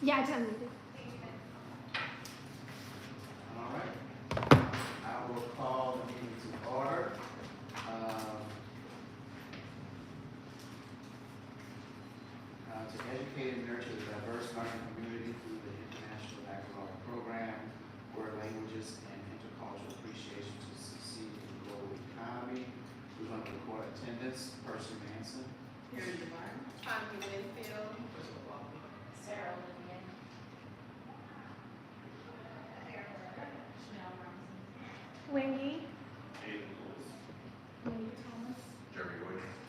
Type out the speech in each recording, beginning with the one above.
Yeah, I done it. All right. I will call the meeting to order. To educate and nurture the diverse learning community through the International Baccalaureate Program, where languages and intercultural appreciation to succeed in the global economy. We're going to record attendance. Percy Manson. Here in Devine. Tommy Winfield. Sarah Olivia. Chanel Robinson. Wendy. Aiden Lewis. Wendy Thomas. Jeremy Williams.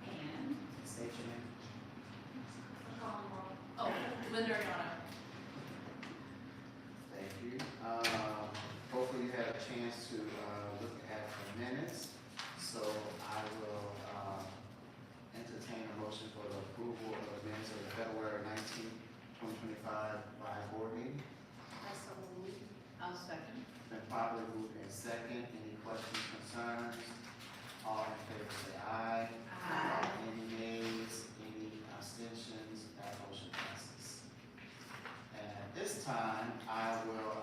And State your name. oh, Linda Ariana. Thank you. Hopefully you had a chance to look at the minutes. So I will entertain a motion for the approval of the minutes of the February 19th, 2025 live board meeting. I so moved. I'll second. Been properly moved in second. Any questions, concerns? All in favor say aye. Aye. Any nays? Any abstentions? That motion passes. And at this time, I will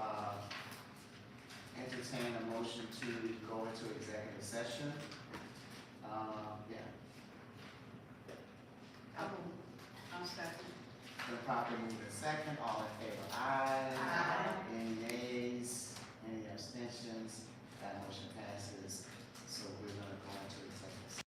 entertain a motion to go into executive session. Yeah. I'll second. Been properly moved in second. All in favor aye. Aye. Any nays? Any abstentions? That motion passes. So we're gonna go into executive session.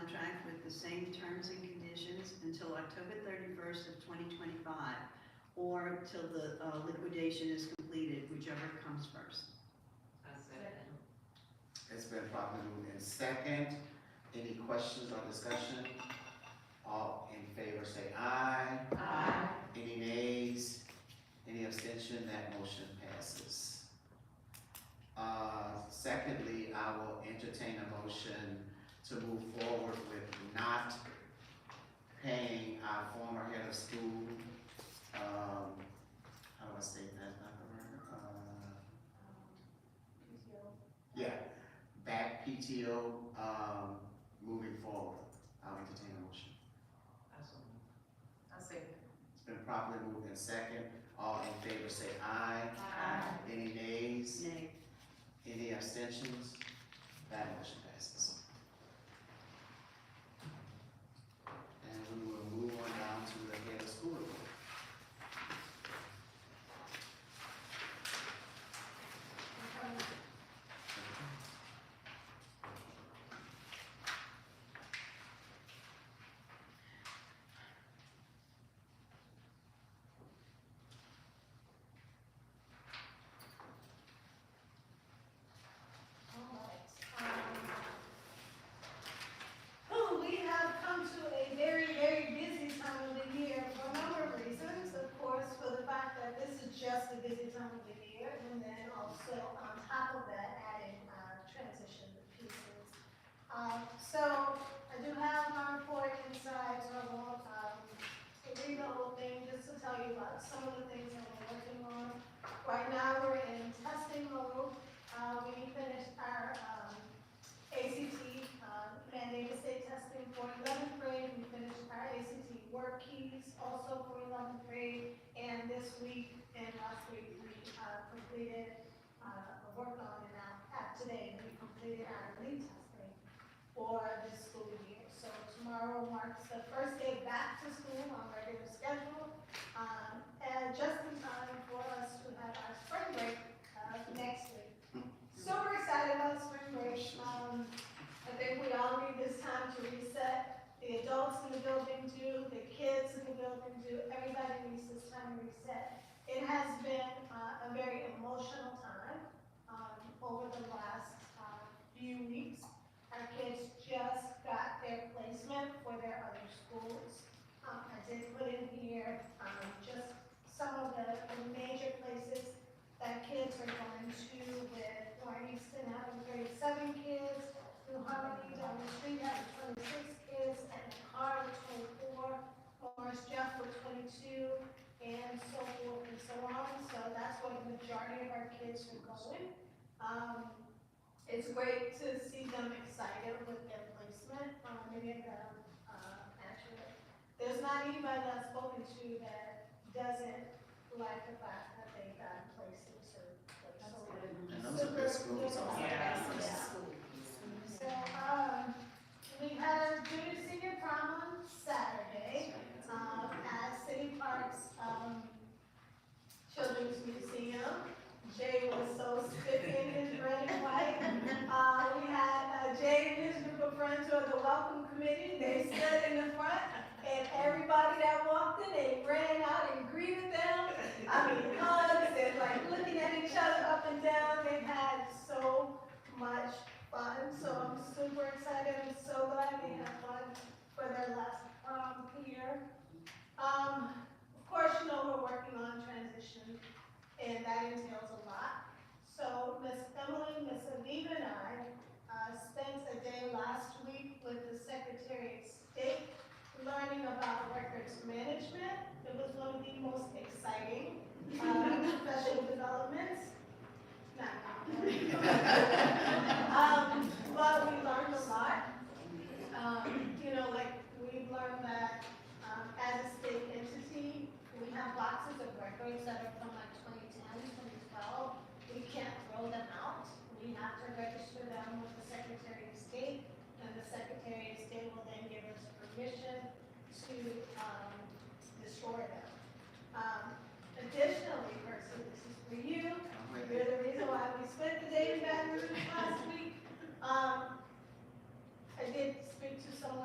contract with the same terms and conditions until October 31st of 2025, or till the liquidation is completed, whichever comes first. It's been properly moved in second. Any questions or discussion? All in favor say aye. Aye. Any nays? Any abstention? That motion passes. Secondly, I will entertain a motion to move forward with not paying our former head of school, how do I say that, Dr. Werner? Yeah, back PTO, moving forward. I'll entertain a motion. I second. It's been properly moved in second. All in favor say aye. Aye. Any nays? Nay. Any abstentions? That motion passes. And we will move on down to the head of school report. We have come to a very, very busy time of the year for a number of reasons. Of course, for the fact that this is just a busy time of the year, and then also on top of that, adding transition pieces. So I do have my report inside, so I won't read the whole thing, just to tell you about some of the things that we're working on. Right now, we're in testing mode. We finished our ACT, mandated state testing for 11th grade. We finished our ACT work keys also for 11th grade. And this week and last week, we completed, worked on and out today, we completed our lead testing for this school year. So tomorrow marks the first day back to school on regular schedule, and just in time for us to have our spring break next week. Super excited about spring break. I think we all need this time to reset. The adults in the building do, the kids in the building do, everybody needs this time to reset. It has been a very emotional time over the last few weeks. Our kids just got their placement for their other schools. I did put in here just some of the major places that kids are going to, with Warren Easton having 37 kids, New Harmony down the street having 26 kids, and Carr with 24, Morris Jeff with 22, and so forth and so on. So that's where the majority of our kids are going. It's great to see them excited with their placement. Many of them, actually, there's not anybody that I've spoken to that doesn't like the fact that they got placed into And those are good schools also. So, we had a junior senior prom on Saturday, at City Park's, Children's Museum. Jay was so spiffy in his red and white. We had, Jay and his group of friends who are the welcome committee. They stood in the front, and everybody that walked in, they ran out and greeted them. I mean, hugs and like looking at each other up and down. They've had so much fun. So I'm super excited. I'm so glad they had fun for their last prom here. Of course, you know we're working on transition, and that entails a lot. So Miss Emily, Miss Aviva, and I spent a day last week with the Secretary of State learning about records management. It was one of the most exciting professional developments. But we learned a lot. You know, like we've learned that as a state entity, we have boxes of records that are from like 2010, 2012. We can't throw them out. We have to register them with the Secretary of State, and the Secretary of State will then give us permission to destroy them. Additionally, Percy, this is for you. You're the reason why we spent the day in Baton Rouge last week. I did speak to someone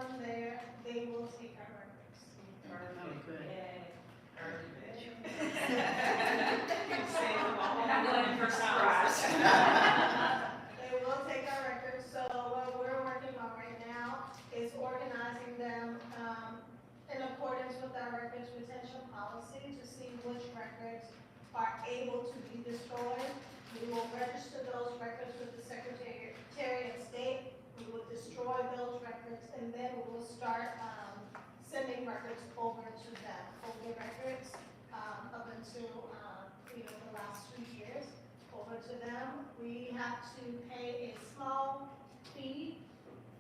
have to pay a small fee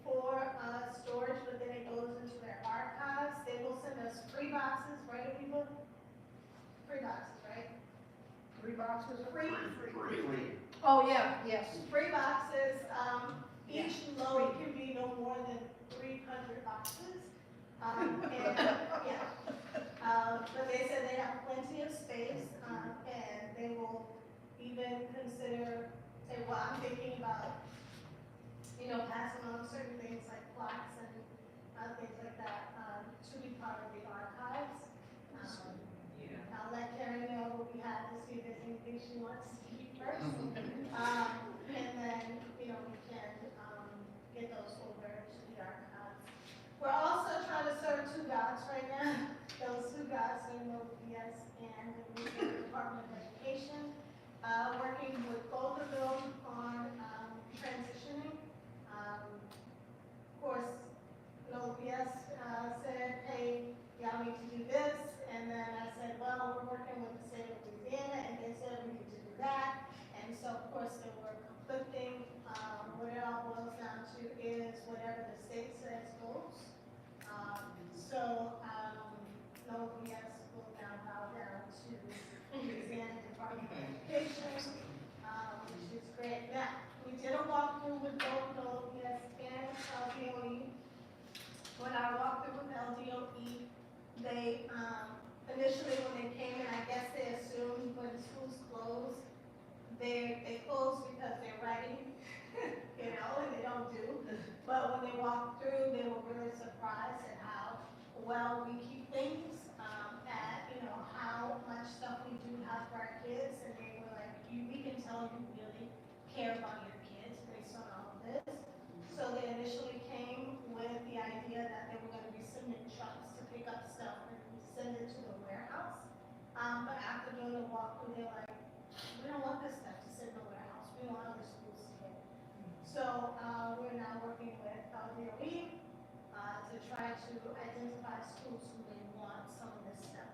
for, storage, but then it goes into their archives. They will send us free boxes, right, people? Free boxes, right? 3 boxes? Free. Free. Oh, yeah, yes. Free boxes, each Yeah, load can be no more than 300 boxes. And, yeah, but they said they have plenty of space, and they will even consider, say, well, I'm thinking about, passing on certain things like plaques and, things like that, to be part of the archives. I'll let Carrie know what we have to see if there's anything she wants to keep first. And then, we can, get those over to the archives. We're also trying to serve 2 dots right now. Those 2 dots are OPS and the Louisiana Department of Education. Working with both of them on, transitioning. Of course, OPS, said, hey, y'all need to do this, and then I said, well, we're working with the state of Louisiana, and they said we need to do that, and so of course they were conflicting. What it all boils down to is whatever the state says goes. OPS will now bow down to Louisiana Department of Education, which is great. Now, we did a walkthrough with both OPS and LDOE. When I walked through with LDOE, they, initially when they came in, I guess they assumed when schools closed, they close because they're ready, and they don't do. But when they walked through, they were really surprised at how well we keep things, at, how much stuff we do have for our kids, and they were like, we can tell you really care about your kids based on all of this. So they initially came with the idea that they were gonna be sending trucks to pick up stuff and send it to the warehouse. But after doing the walkthrough, they're like, we don't want this stuff to sit in the warehouse, we want other schools to get it. So, we're now working with LDOE, to try to identify schools who may want some of this stuff.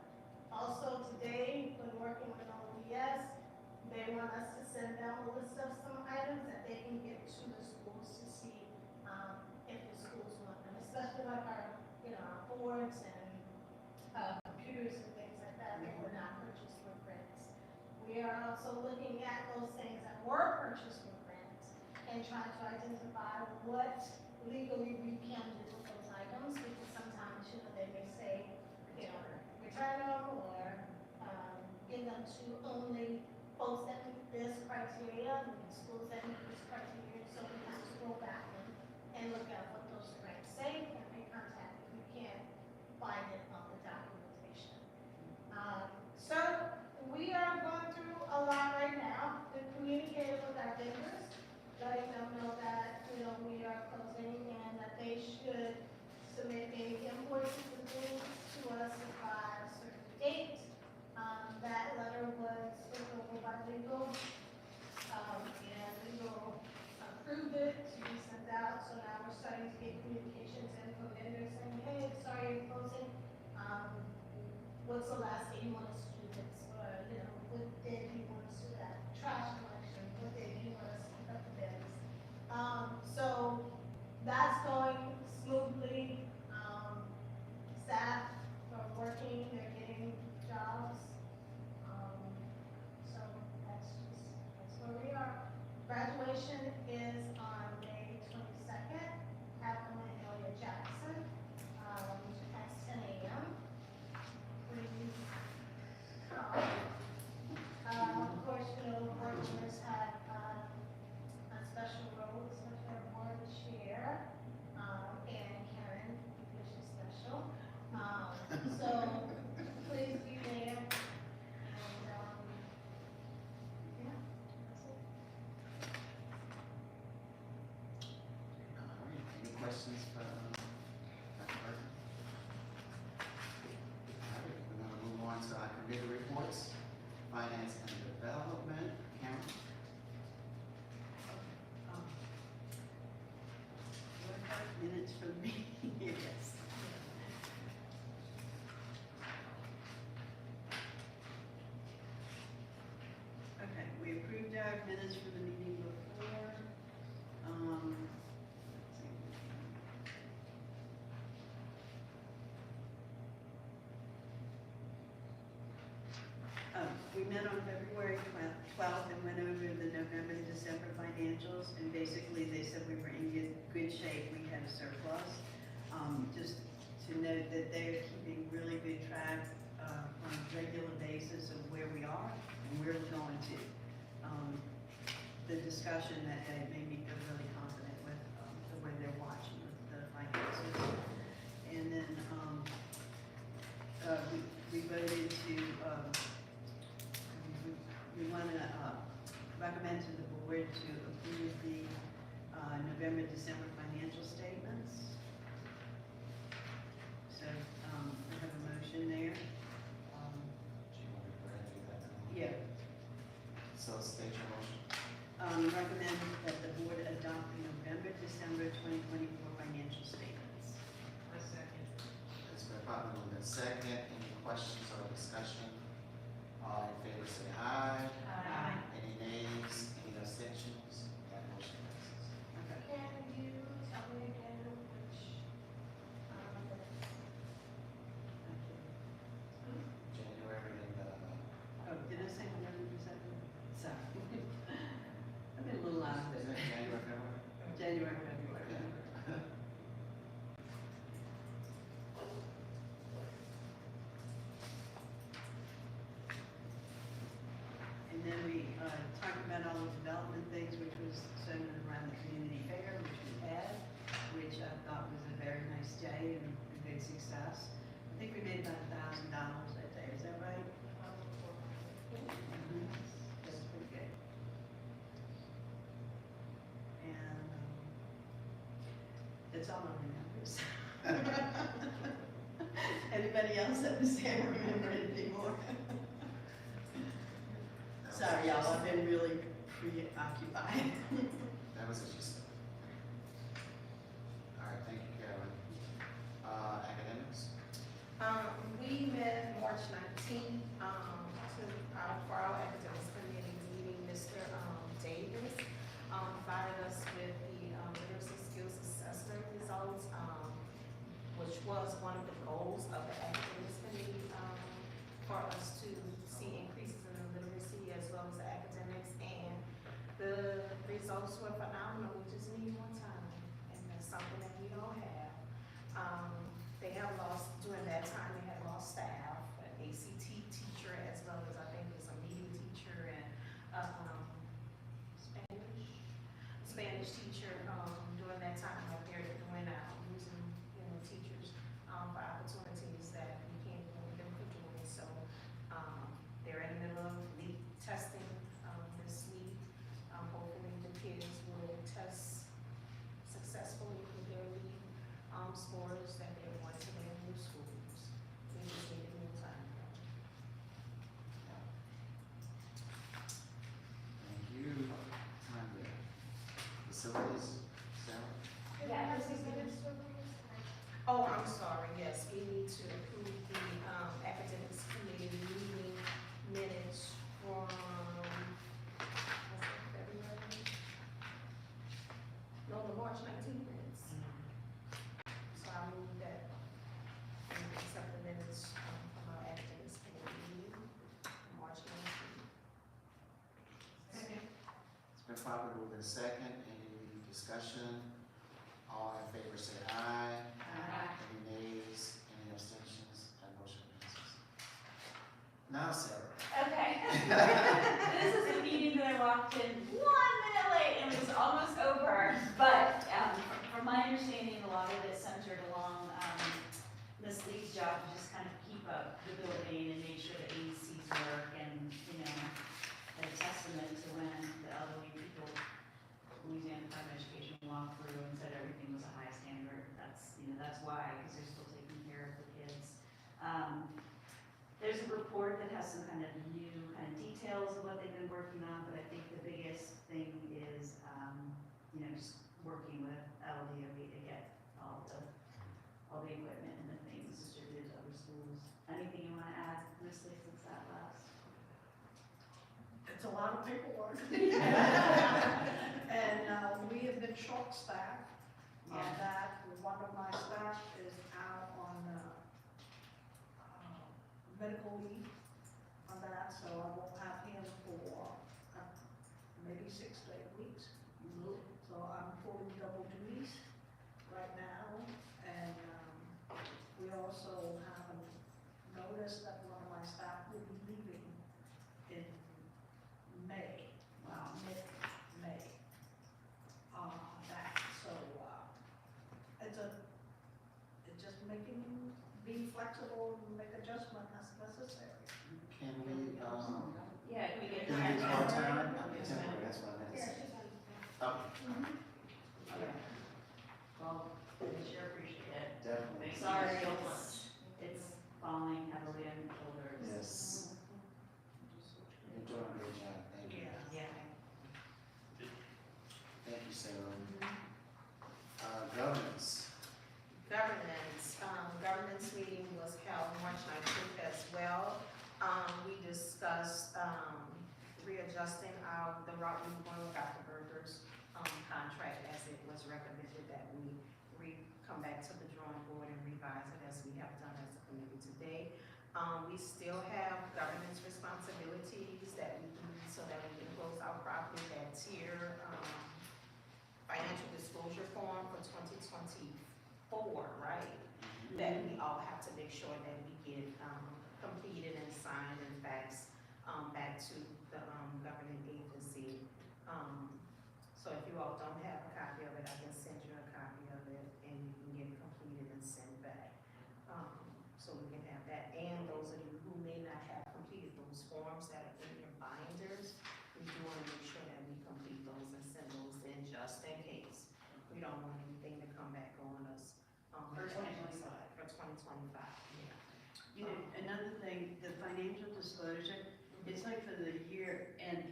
Also today, when working with OPS, they want us to send them a list of some items that they can give to the schools to see, if the schools want them, especially like our, our boards and, computers and things like that, they were not purchased with grants. We are also looking at those things that were purchased with grants and trying to identify what legally we can do with those items, because sometimes, they may say, return them or, give them to only folks that meet this criteria, and schools that meet this criteria, so we have to go back and look at what those grants say and make contact if we can't find it on the documentation. So we are going through a lot right now. We're communicating with our vendors, letting them know that, we are closing and that they should submit any invoices and things to us by a certain date. That letter was looked over by legal, and legal approved it to be sent out. So now we're starting to get communications in from vendors saying, hey, sorry, you're closing. What's the last day you want us to do this? Or, what day do you want us to do that? Trash collection, what day do you want us to pick up the bins? So that's going smoothly. Staff are working, they're getting jobs. So that's where we are. Graduation is on May 22nd at Elliott Jackson, at 10 a.m. Please come. Of course, board members have, a special role, especially our board chair, and Karen, which is special. So please be there. And, yeah, that's it. All right, any questions for, Dr. Burton? All right, we're gonna move on to our committee reports, finance and development, Karen. What about minutes for the meeting? Yes. Okay, we approved our minutes for the meeting before. met on February 12th and went over the November and December financials, and basically they said we were in good shape, we had a surplus. Just to note that they're keeping really good track on a regular basis of where we are and where we're going to. The discussion that day made me feel really confident with the way they're watching the finances. And then we voted to, we want to recommend to the board to approve the November, December financial statements. So I have a motion there. Do you want to go ahead and do that now? Yeah. So state your motion. Recommend that the board adopt the November, December 2024 financial statements. It's been properly moved in second. Any questions or discussion? All in favor say aye. Aye. Any nays? Any abstentions? That motion passes. Okay. Can you tell me again which, January and, Oh, did I say November, December? Sorry. I've been a little out of is it. it January, February? January, February. Yeah. And then we talked about all the development things, which was centered around the community fair, which we had, which I thought was a very nice day and a big success. I think we made about $1,000 that day, is that right? Mhm. That's pretty good. And that's all I remember. Anybody else that was there remember anything more? Sorry, y'all, I've been really preoccupied. That was what you said. All right, thank you, Carolyn. Academics? We met March 19th, for our academics committee meeting, Mr. Davis, provided us with the literacy skills assessment results, which was one of the goals of the academics committee, for us to see increases in the literacy as well as the academics, and the results were phenomenal. We just need more time, and that's something that we don't have. They have lost, during that time, they had lost staff, an ACT teacher, as well as I think there's a media teacher and, Spanish teacher, during that time, like they're doing out, losing, teachers, for opportunities that we can't do with them for doing. So, they're in the middle of LEAP testing, this week. Hopefully the kids will test successfully with their LEAP, scores that they want to their new schools. We just need a new time. Thank you. Time there. Facilities, Sarah? Yeah, this is Oh, I'm sorry, yes, we need to approve the, academics committee meeting minutes from, was it February? No, the March 19th minutes. So I move that we accept the minutes, from our academics committee meeting, March 19th. It's been properly moved in second. Any discussion? All in favor say aye. Any nays? Any abstentions? That motion passes. Now, Sarah. Okay. This is the meeting that I walked in 1 minute late and it was almost over. But from my understanding, a lot of it centered along Ms. Lee's job to just kind of keep up the building and make sure the AECs work, and, a testament to when the elderly people, Louisiana Department of Education walked through and said everything was a high standard. That's why, because they're still taking care of the kids. There's a report that has some kind of new details of what they've been working on, but I think the biggest thing is, just working with LDOE to get all the equipment and the things distributed to other schools. Anything you want to add, Ms. Lee, since that last? It's a lot of paperwork. And we have been short-staffed on Yeah. that. One of my staff is out on medical leave on that, so I won't have him for maybe 6 to 8 weeks. So I'm pulling double duties right now, and we also have noticed that one of my staff will be leaving in May, mid-May. It's just being flexible and make adjustment as necessary. Can we, Yeah, can we get can we do that? part-time? I mean, temporary, that's what I meant to Yeah, say. she's on. Okay, Okay. Well, we sure appreciate it. definitely. Sorry, it's falling heavily on your shoulders. Yes. You're doing a great job, thank you. Yeah. Thank you, Sarah. Governance. Governance meeting was held March 19th as well. We discussed, readjusting the route we were going with Dr. Berger's, contract as it was recommended that we come back to the drawing board and revise it as we have done as a committee today. We still have governance responsibilities that we do so that we can close out properly that tier, financial disclosure form for 2024, right? That we all have to make sure that we get, completed and signed and faxed, back to the, governing agency. So if you all don't have a copy of it, I can send you a copy of it and you can get it completed and sent back. So we can have that, and those of you who may not have completed those forms that are in your binders, we do wanna make sure that we complete those and send those in just in case. We don't want anything to come back on us, For 2025. For 2025, yeah. You know, another thing, the financial disclosure, it's like for the year and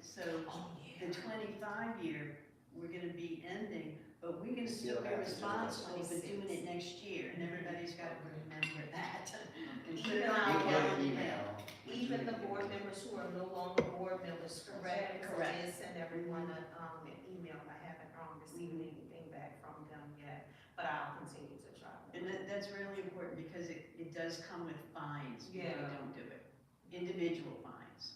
so the 25 year, we're gonna be ending, but we're gonna still be responsible for doing it next year, and everybody's gotta remember that. And put it Even on our- your Get an calendar. email. Even the board members who are no longer board members, correct? Because I did send everyone an email, I haven't received anything back from them yet, but I'll continue to try. And that's really important because it does come with fines if you Yeah. don't do it, individual fines.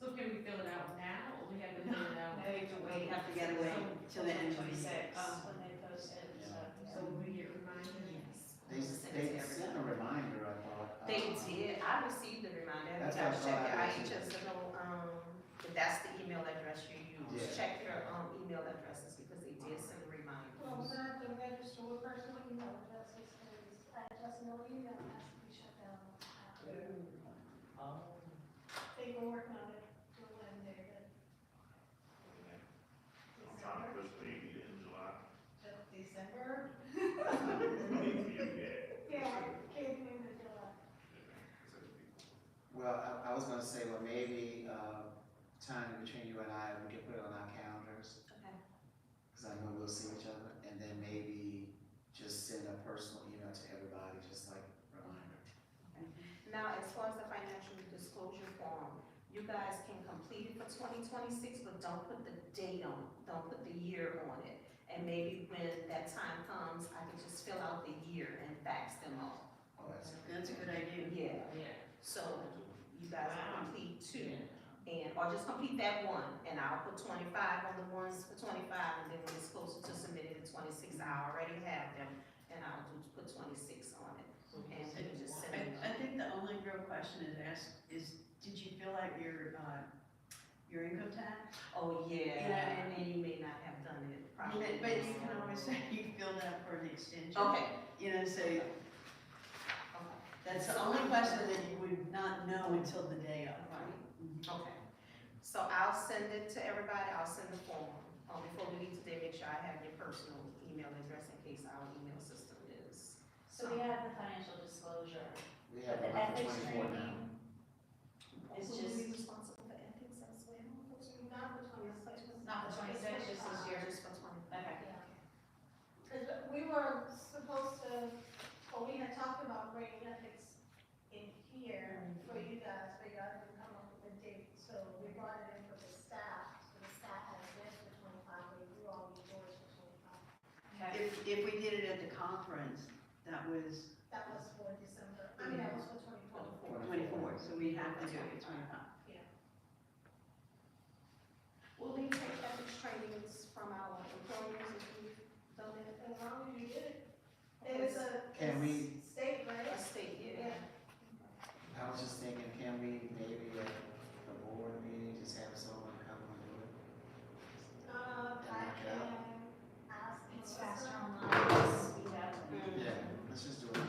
So can we fill it out now, or we have to fill it out? No, you can wait. You have to get away till the end of the year. 26, when they post it, so. So we get reminded? Yes. They sent a reminder, I thought. They did, I received the reminder, That's I what I check your thought I did IHS to know, if that's the email address you use. Yeah. Check your, email addresses because they did send reminders. Well, we're gonna have to register with personal email addresses, because I just know email has to be shut down. They've been working on it for when they're good. I'm trying to push maybe in July. December? Yeah. Yeah, can't do it until, Well, I was gonna say, well, maybe, time between you and I, we can put it on our calendars, Okay. cause I know we'll see each other, and then maybe just send a personal email to everybody, just like reminder. Now, as far as the financial disclosure form, you guys can complete it for 2026, but don't put the date on, don't put the year on it. And maybe when that time comes, I can just fill out the year and fax them all. Oh, That's a good idea. Yeah, Yeah. so you guys can complete two, and, or just complete that one, and I'll put 25 on the ones for 25, and then when it's closer to submitting the 26, I already have them, and I'll put 26 on it. And we can just send them. I think the only real question is asked is, did you fill out your income tax? Oh, yeah, Yeah. and you may not have done it properly. But you can always say you filled out for an extension. Okay, You know, so okay. that's the only question that you would not know until the day of. Okay, so I'll send it to everybody, I'll send the form, before we leave today, make sure I have your personal email address in case our email system is. So we have the financial disclosure, We but have the one for ethics 24 now. training is Who will just, be responsible for ethics as well? not for 26. not for 26, just this year. Just for 20. okay. Because we were supposed to, well, we had talked about bringing ethics in here for you guys, but y'all didn't come up with a date. So we brought it in for the staff, so the staff has this for 25, but you all need yours for 25. Okay. If we did it at the conference, that was That was for December, I mean, that was for 24. 24, so we have to That's do what it. we're talking about. Will we take ethics trainings from our employees if we've done anything As long wrong? as you did it. And it's a, Can we- it's state, right? A state, yeah. I was just thinking, can we maybe at the board meeting, just have someone come and do it? I can ask. It's Melissa. faster online, speed up. Yeah, let's just do it.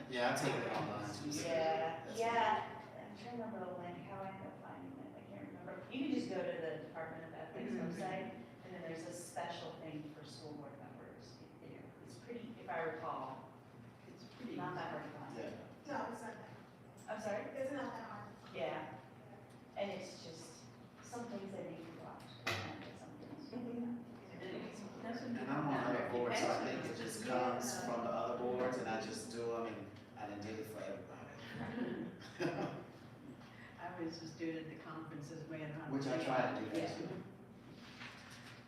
Yeah, Yeah, I'll take it online too. so that's- yeah, I'm trying to remember the link, how I ended up finding it, I can't remember. You can just go to the Department of Ethics website, and then there's a special thing for school board members. It's pretty, if I recall, It's pretty. not that hard to find. Yeah. No, it's not that, I'm sorry? it's not that hard. Yeah, and it's just, some things I need to watch, and some things. And I'm on other boards, so I think it just comes from the other boards, and I just do them, and I done did it for everybody. I was just doing it at the conferences way around. Which I try to do that Yeah. too.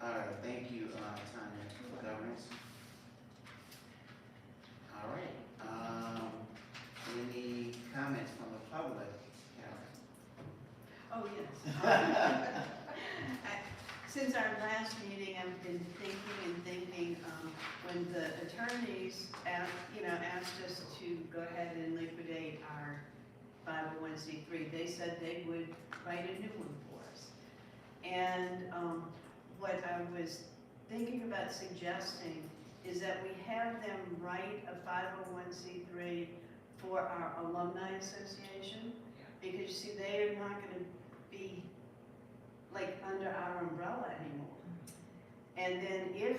All right, thank you, Tanya, for governance. All right, any comments from the public, Karen? Oh, yes. Since our last meeting, I've been thinking, when the attorneys asked us to go ahead and liquidate our 501c3, they said they would write a new one for us. And, what I was thinking about suggesting is that we have them write a 501c3 for our alumni association. Because you see, they are not gonna be like under our umbrella anymore. And then if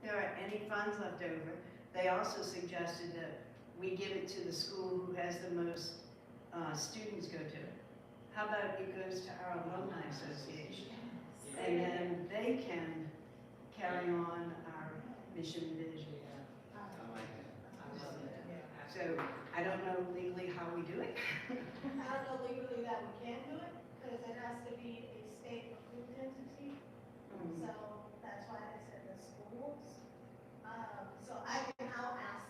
there are any funds left over, they also suggested that we give it to the school who has the most students go to it. How about it goes to our alumni association? And then they can carry on our mission and vision. I like that. So I don't know legally how we do it. I don't know legally that we can do it, because it has to be a state approved entity, so that's why I said the schools. So I'll ask.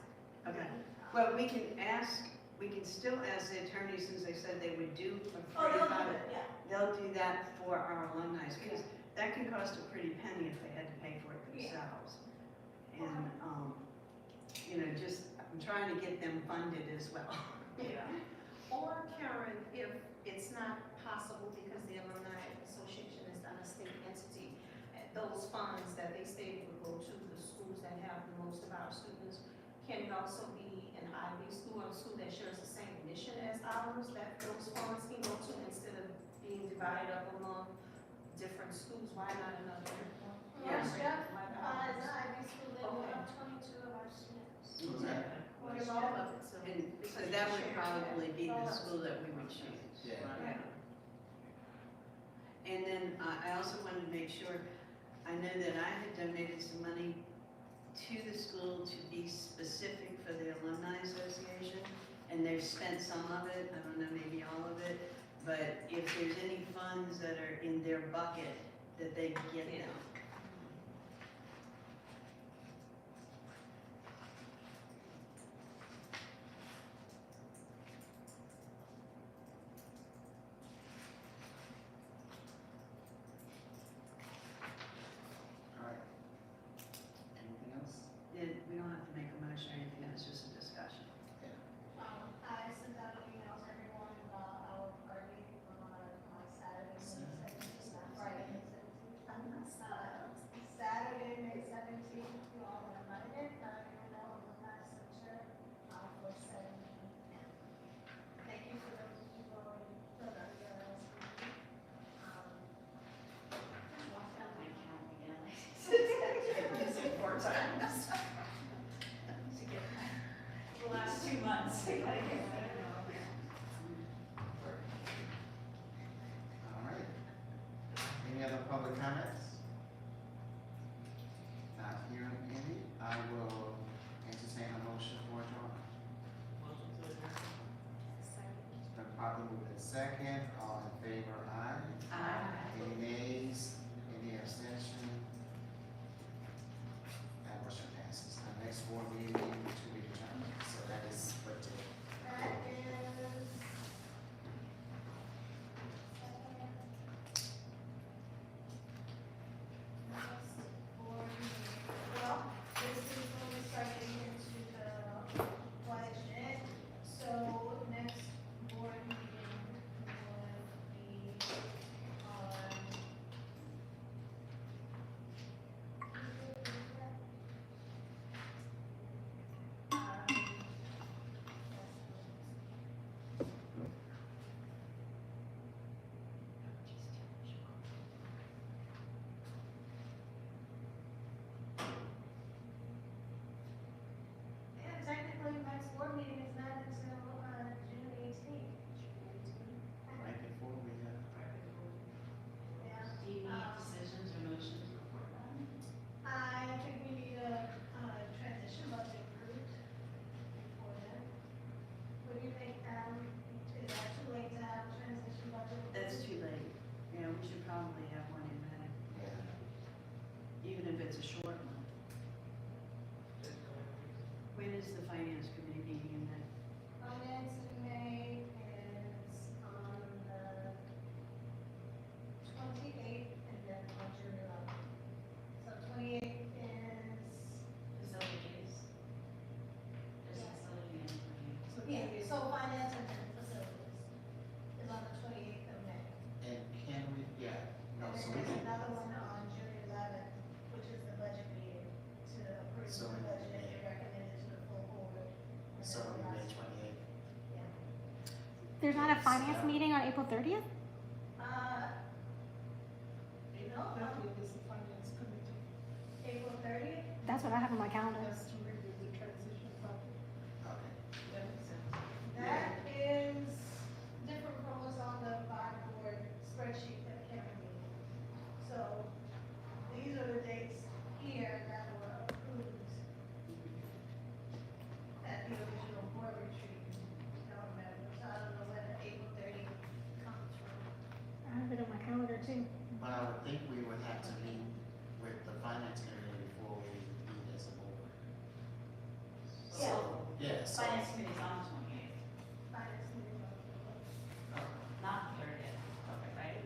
Okay. Well, we can still ask the attorney, since they said they would do a Oh, free they'll do file. it, yeah. They'll do that for our alumni, because that can cost a pretty penny if they had to pay for it Yeah. themselves. And, I'm trying to get them funded as well. Yeah. Or Karen, if it's not possible because the Alumni Association is not a state entity, those funds that they stated would go to the schools that have the most of our students, can it also be an IB school or a school that shares the same mission as ours, that those funds can go to instead of being divided up among different schools? Why not another? Yeah. Jeff, Why not the ours? IB school, they will have 22 of our students. Who's that? Well, it's all of it, so. And so that would probably be the school that we would choose. Yeah. Yeah. And then I also wanted to make sure, I know that I had donated some money to the school to be specific for the alumni association, and they've spent some of it, I don't know, maybe all of it, but if there's any funds that are in their bucket, that they get them. All right. Anything else? We don't have to make a motion or anything, it's just a discussion. I sent out an email to everyone about our party on Saturday, May 17th, not Friday, May 17th. Saturday, May 17th, you all are invited, you know, Alumni Center, for 7 p.m. Thank you for those who already put up your RSVP. Locked out my account again. It's in 4 times. To get the last 2 months, I gotta get that. All right. Any other public comments? Not hearing any, I will entertain a motion for adjournment. It's been properly moved in second, all in favor, aye. Any nays, any abstention? That motion passes. Our next board meeting to be determined, so that is what day? That is Yeah, technically, next board meeting is not until, June 18th. Right before we have. Yeah. Do you need decisions or motions before then? I think we need a, transition budget approved before then. What do you think, is that too late to have a transition budget? That's too late. Yeah, we should probably have one in May, Yeah. even if it's a short one. When is the finance committee meeting in May? Finance in May is on the 28th and then on June 11th. So 28th is, Facilities. There's Yeah. facility and planning. yeah, so finance and then facilities is on the 28th of May. And can we, yeah, no, And so then we there's can, another one on June 11th, which is the budget meeting to approve So the we- budget and recommend it to the full board. And so then the May last- 28th. Yeah. There's not a finance meeting on April 30th? No, April 30th? That's what I have on my calendar. Okay. That is different from what's on the five-board spreadsheet that Karen made. So these are the dates here that were approved at the original board retreat. Don't remember, so I don't know where the April 30th comes from. I have it on my calendar too. But I would think we would have to meet with the finance committee before we meet as a board. So, yeah, so. Finance committee's on the 28th, Finance meeting. not the 30th, right?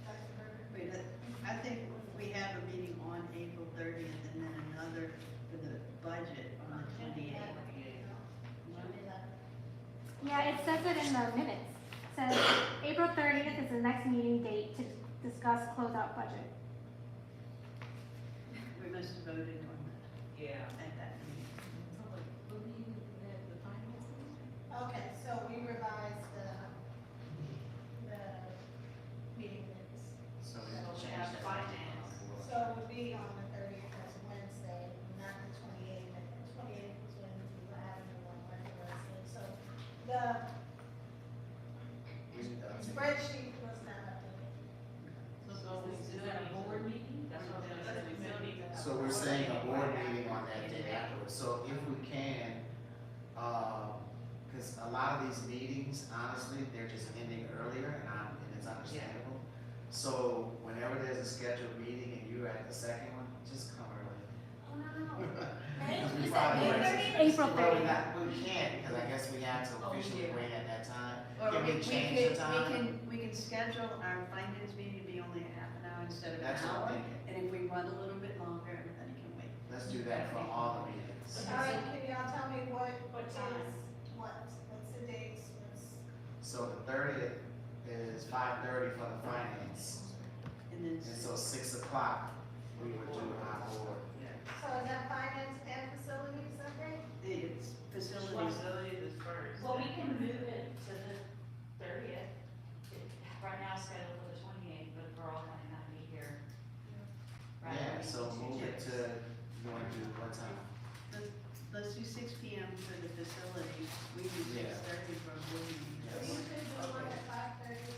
That's perfect. Wait, I think we have a meeting on April 30th and then another for the budget on the 28th. Yeah, it says it in the minutes. It says April 30th is the next meeting date to discuss closeout budget. We must have voted on that Yeah. at that meeting. Okay, so we revised the meeting minutes. So we So can we change have that. finance. So it would be on the 30th, that's Wednesday, not the 28th. And the 28th is when we were having the one Wednesday. So the spreadsheet was not updated. So is that a board meeting? That's what I'm saying. So we're saying a board meeting on that day afterwards, so if we can, cause a lot of these meetings, honestly, they're just ending earlier and it's understandable. So whenever there's a scheduled meeting and you're at the second one, just come early. Oh, no, no. Because we You said probably May won't- 30th? April Well, 30th. we can't, because I guess we have to Oh, officially yeah. wait at that time. Or Can we change the time? We can schedule our finance meeting to be only a half an hour instead of an That's what I'm hour. thinking. And if we run a little bit longer, everybody can wait. Let's do that for all the meetings. All right, can y'all tell me what time? is, what's the dates? So the 30th is 5:30 for the finance, And then, and so 6 o'clock, we would do our board. So is that finance and facilities Sunday? it's facilities. Facility is first. Well, we can move it to the 30th. Right now it's scheduled for the 28th, but we're all gonna not be here. Right? Yeah, so move it to, you wanna do what time? Let's do 6 PM for the facilities. We do Yeah. 6:30 for a board meeting. We usually do one at 5:30.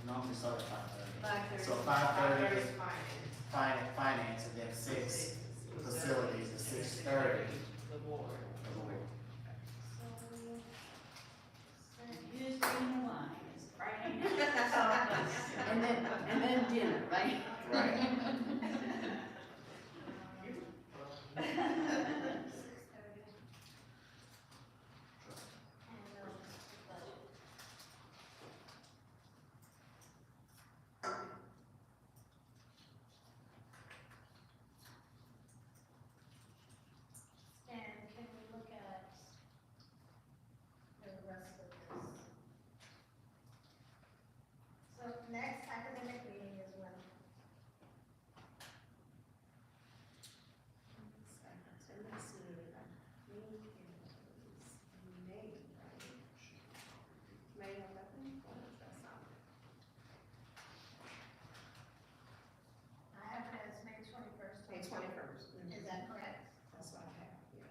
Normally start at 5:30. 5:30. So 5:30 is Finance. finance, and then 6 facilities, and 6:30 The board. the board. You just bring the wine, it's Friday night. And then dinner, right? Right. 6:30. And, budget. And can we look at the rest of this? next academic meeting is when? May 11th, what does that sound? I have it as May 21st. May 21st. Is that correct? That's what I have, yeah.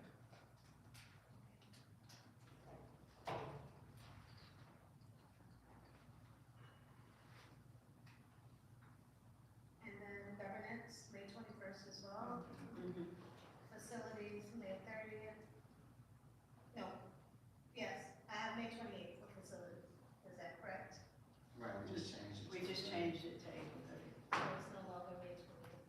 And then governance, May 21st as well. Facilities, May 30th. No, yes, I have May 28th for facilities. Is that correct? Right, we just changed it. We just changed it to April 30th. So it's no longer May 28th.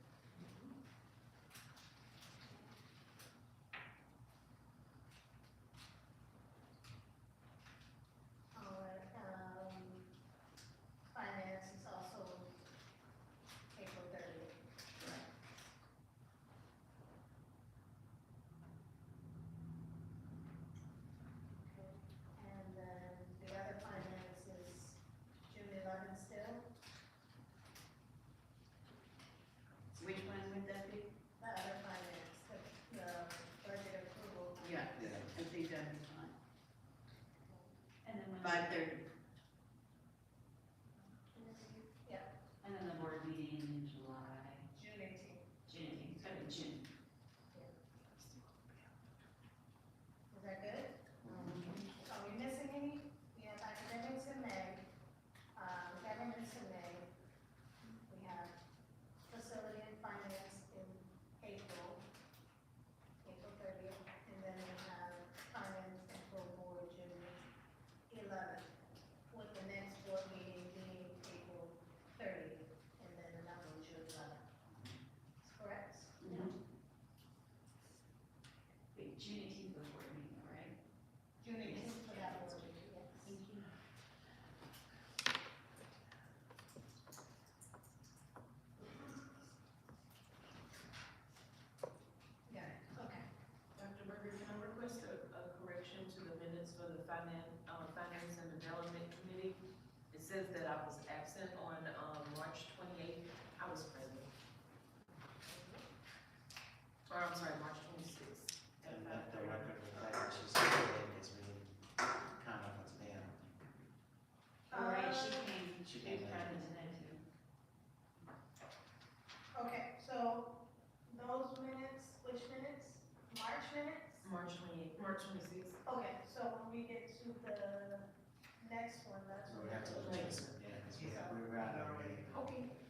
All right, finance is also April 30th. Okay, and then the other finance is June 11th still. Which one would that be? The other finance, the budget approval. Yeah, Yeah. I think that'd be fine. And then when. 5:30. Yeah, And then the board meeting in July, June 18th. June, it's gonna be June. Is that good? Are we missing any? We have academics in May, governance in May. We have facility and finance in April, April 30th. And then we have finance and full board June 11th, with the next board meeting being April 30th, and then another one June 11th. Is correct? Wait, June 18th was board meeting, all right? June 18th for that board meeting, yes. Thank you. Got it, okay. Dr. Berger, can I request a correction to the minutes for the Finance and Development Committee? It says that I was absent on, March 28th. I was present. Or, I'm sorry, March 26th. And let the record reflect that she's still it's really kind of what's there. All right, she came, She she was came present today too. Okay, so those minutes, which minutes? March minutes? March 28th, March 26th. Okay, so when we get to the next one, that's So when we have to, we yeah, because we're out already. Okay.